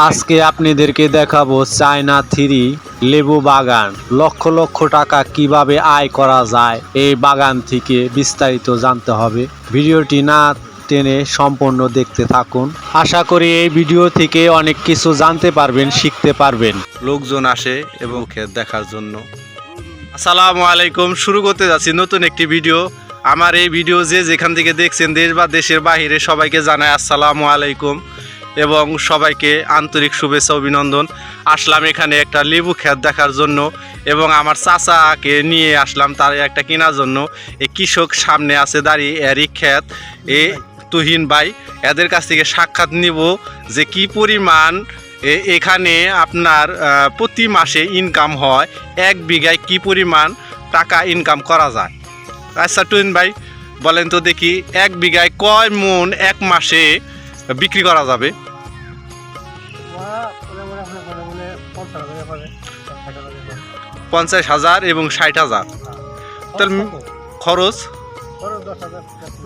আজকে আপনাদেরকে দেখাবো চায়না থ্রি লেবু বাগান। লক্ষ লক্ষ টাকা কিভাবে আয় করা যায় এই বাগান থেকে বিস্তারিত জানতে হবে। ভিডিওটি না টেনে সম্পূর্ণ দেখতে থাকুন। আশা করি এই ভিডিও থেকে অনেক কিছু জানতে পারবেন, শিখতে পারবেন। লোকজন আসে এবং ক্ষেত দেখার জন্য। আসসালামু আলাইকুম। শুরু করতে যাচ্ছি নতুন একটি ভিডিও। আমার এই ভিডিও যেখান থেকে দেখছেন, দেশ বা দেশের বাইরে, সবাইকে জানাই আসসালামু আলাইকুম এবং সবাইকে আন্তরিক শুভেচ্ছা অভিনন্দন। আসলাম এখানে একটা লেবু ক্ষেত দেখার জন্য এবং আমার চাচাকে নিয়ে আসলাম তার একটা কেনার জন্য। এই কৃষক সামনে আছে দাঁড়িয়ে, এরই ক্ষেত, এ তুহিন ভাই। এদের কাছ থেকে সাক্ষাৎ নিব যে কি পরিমাণ এখানে আপনার প্রতি মাসে ইনকাম হয়, এক বিঘায় কি পরিমাণ টাকা ইনকাম করা যায়। আচ্ছা তুহিন ভাই, বলেন তো দেখি, এক বিঘায় কয় মন এক মাসে বিক্রি করা যাবে? 50,000 এবং 60,000। তাহলে খরচ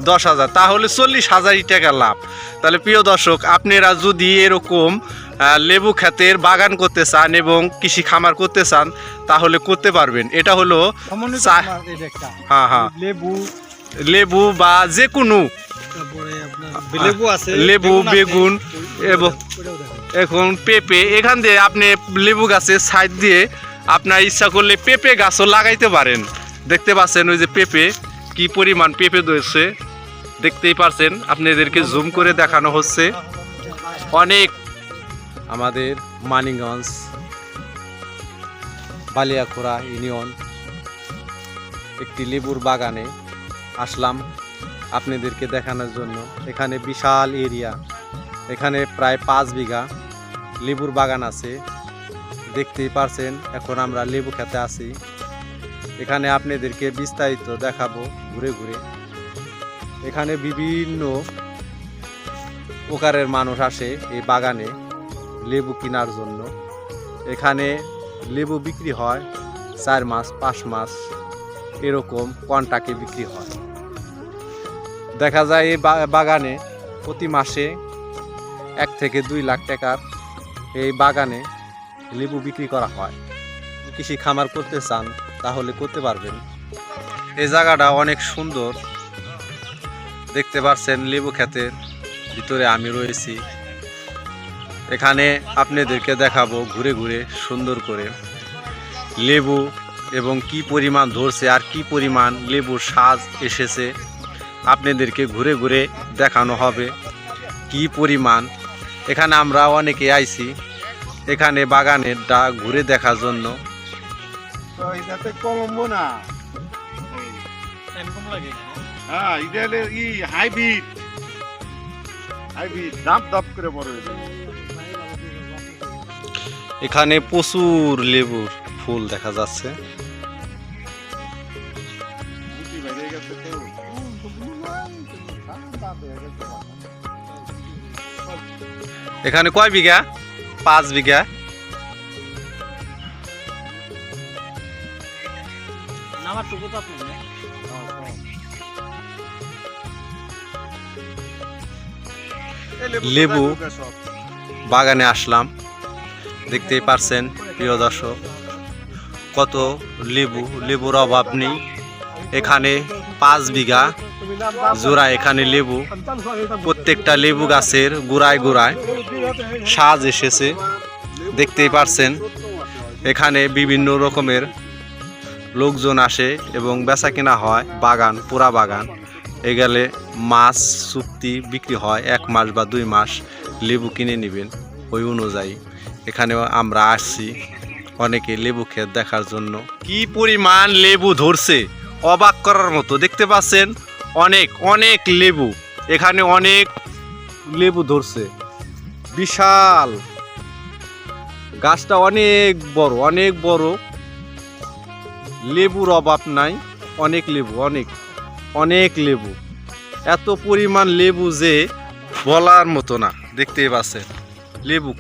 10,000, তাহলে 40,000 টাকা লাভ। তাহলে প্রিয় দর্শক, আপনারা যদি এরকম লেবু ক্ষেতের বাগান করতে চান এবং কৃষি খামার করতে চান তাহলে করতে পারবেন। এটা হলো হ্যাঁ লেবু বা যে কোনো লেবু, বেগুন এবং এখন পেঁপে। এখান দিয়ে আপনি লেবু গাছের সাইড দিয়ে আপনার ইচ্ছা করলে পেঁপে গাছও লাগাইতে পারেন। দেখতে পাচ্ছেন ওই যে পেঁপে, কি পরিমাণ পেঁপে ধরছে দেখতেই পারছেন। আপনাদেরকে জুম করে দেখানো হচ্ছে। অনেক আমাদের মানিকগঞ্জ বালিয়াখোড়া ইউনিয়ন একটি লেবুর বাগানে আসলাম আপনাদেরকে দেখানোর জন্য। এখানে বিশাল এরিয়া, এখানে প্রায় 5 বিঘা লেবুর বাগান আছে। দেখতেই পারছেন এখন আমরা লেবু খেতে আছি। এখানে আপনাদেরকে বিস্তারিত দেখাবো ঘুরে ঘুরে। এখানে বিভিন্ন প্রকারের মানুষ আসে এই বাগানে লেবু কেনার জন্য। এখানে লেবু বিক্রি হয় 4 মাস 5 মাস এরকম কন্টাকে বিক্রি হয়। দেখা যায় এই বাগানে প্রতি মাসে 1 থেকে 2 লাখ টাকার এই বাগানে লেবু বিক্রি করা হয়। কৃষি খামার করতে চান তাহলে করতে পারবেন। এই জায়গাটা অনেক সুন্দর, দেখতে পাচ্ছেন লেবু ক্ষেতের ভিতরে আমি রয়েছি। এখানে আপনাদেরকে দেখাবো ঘুরে ঘুরে সুন্দর করে লেবু এবং কি পরিমাণ ধরছে আর কি পরিমাণ লেবুর সাজ এসেছে আপনাদেরকে ঘুরে ঘুরে দেখানো হবে কি পরিমাণ। এখানে আমরা অনেকে আইছি এখানে বাগানেরটা ঘুরে দেখার জন্য। এখানে প্রচুর লেবুর ফুল দেখা যাচ্ছে। এখানে কয় বিঘা? 5 বিঘা। লেবু বাগানে আসলাম, দেখতেই পারছেন প্রিয় দর্শক কত লেবুর অভাব নেই। এখানে 5 বিঘা জোড়া এখানে লেবু, প্রত্যেকটা লেবু গাছের গোড়ায় গোড়ায় সাজ এসেছে দেখতেই পারছেন। এখানে বিভিন্ন রকমের লোকজন আসে এবং বেচা কেনা হয়। বাগান পুরা বাগান এগেলে মাস চুক্তি বিক্রি হয়, 1 মাস বা 2 মাস লেবু কিনে নেবেন ওই অনুযায়ী। এখানেও আমরা আসছি অনেকে লেবু ক্ষেত দেখার জন্য। কি পরিমাণ লেবু ধরছে অবাক করার মতো, দেখতে পাচ্ছেন অনেক অনেক লেবু। এখানে অনেক লেবু ধরছে, বিশাল গাছটা অনেক বড়, অনেক বড়। লেবুর অভাব নাই, অনেক লেবু, অনেক অনেক লেবু। এত পরিমাণ লেবু যে বলার মতো না। দেখতেই পাচ্ছেন লেবু,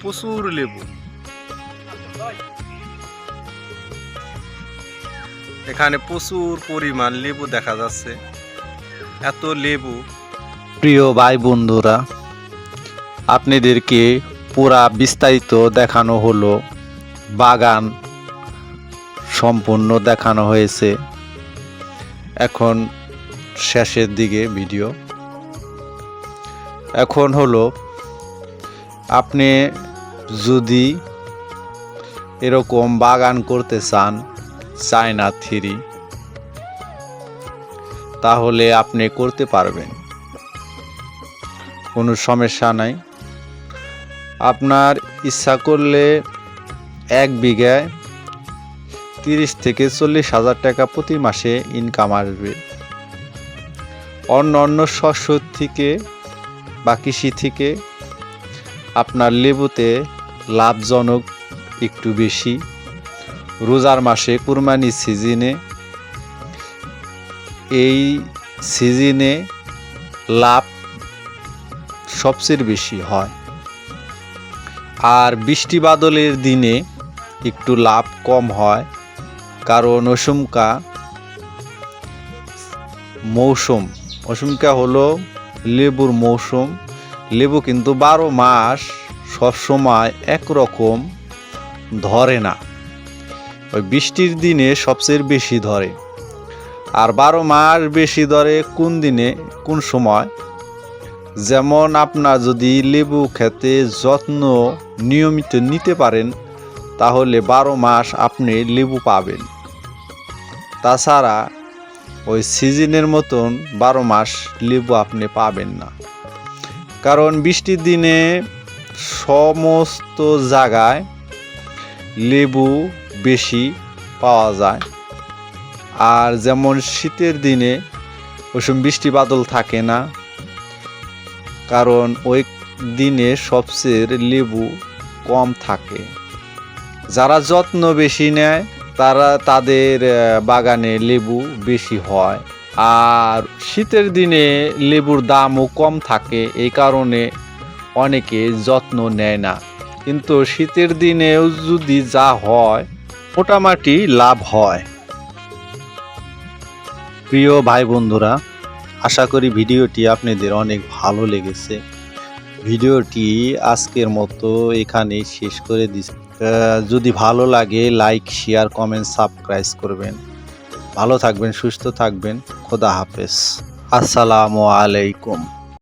প্রচুর লেবু। এখানে প্রচুর পরিমাণ লেবু দেখা যাচ্ছে, এত লেবু। প্রিয় ভাই বন্ধুরা, আপনাদেরকে পুরা বিস্তারিত দেখানো হলো, বাগান সম্পূর্ণ দেখানো হয়েছে। এখন শেষের দিকে ভিডিও। এখন হলো আপনি যদি এরকম বাগান করতে চান চায়না থ্রি, তাহলে আপনি করতে পারবেন, কোনো সমস্যা নাই। আপনার ইচ্ছা করলে 1 বিঘায় 30 থেকে 40 হাজার টাকা প্রতি মাসে ইনকাম আসবে। অন্য শস্য থেকে বা কৃষি থেকে আপনার লেবুতে লাভজনক একটু বেশি। রোজার মাসে, কুরবানি সিজনে, এই সিজনে লাভ সবচেয়ে বেশি হয়। আর বৃষ্টি বাদলের দিনে একটু লাভ কম হয়, কারণ মৌসুমকা হলো লেবুর মৌসুম। লেবু কিন্তু 12 মাস সবসময় একরকম ধরে না, ওই বৃষ্টির দিনে সবচেয়ে বেশি ধরে। আর 12 মাস বেশি ধরে কোন দিনে, কোন সময়? যেমন আপনার যদি লেবু খেতে যত্ন নিয়মিত নিতে পারেন, তাহলে 12 মাস আপনি লেবু পাবেন। তাছাড়া ওই সিজনের মতন 12 মাস লেবু আপনি পাবেন না, কারণ বৃষ্টির দিনে সমস্ত জায়গায় লেবু বেশি পাওয়া যায়। আর যেমন শীতের দিনে ওইসব বৃষ্টি বাদল থাকে না, কারণ ওই দিনে সবচেয়ে লেবু কম থাকে। যারা যত্ন বেশি নেয় তাদের বাগানে লেবু বেশি হয়। আর শীতের দিনে লেবুর দামও কম থাকে, এই কারণে অনেকে যত্ন নেয় না। কিন্তু শীতের দিনেও যদি যা হয়, মোটামুটি লাভ হয়। প্রিয় ভাই বন্ধুরা, আশা করি ভিডিওটি আপনাদের অনেক ভালো লেগেছে। ভিডিওটি আজকের মতো এখানেই শেষ করে দিচ্ছি। যদি ভালো লাগে লাইক, শেয়ার, কমেন্ট, সাবস্ক্রাইব করবেন। ভালো থাকবেন, সুস্থ থাকবেন। খোদা হাফেজ। আসসালামু আলাইকুম।